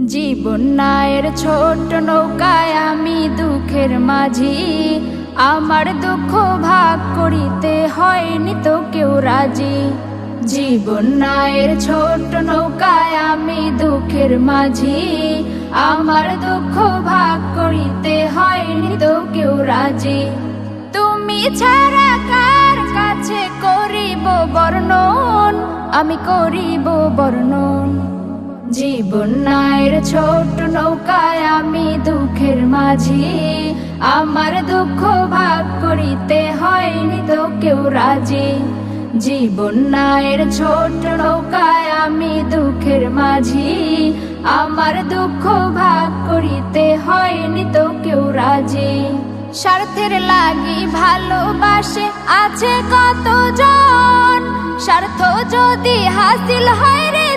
জীবন নায়ের ছোট নৌকায় আমি দুঃখের মাঝি, আমার দুঃখ ভাগ করিতে হয়নি তো কেউ রাজি। জীবন নায়ের ছোট নৌকায় আমি দুঃখের মাঝি, আমার দুঃখ ভাগ করিতে হয়নি তো কেউ রাজি। তুমি ছাড়া কার কাছে করিব বর্ণন, আমি করিব বর্ণন। জীবন নায়ের ছোট নৌকায় আমি দুঃখের মাঝি, আমার দুঃখ ভাগ করিতে হয়নি তো কেউ রাজি। জীবন নায়ের ছোট নৌকায় আমি দুঃখের মাঝি, আমার দুঃখ ভাগ করিতে হয়নি তো কেউ রাজি। স্বার্থের লাগি ভালোবাসে আছে কতজন, স্বার্থ যদি হাসিল হয় রে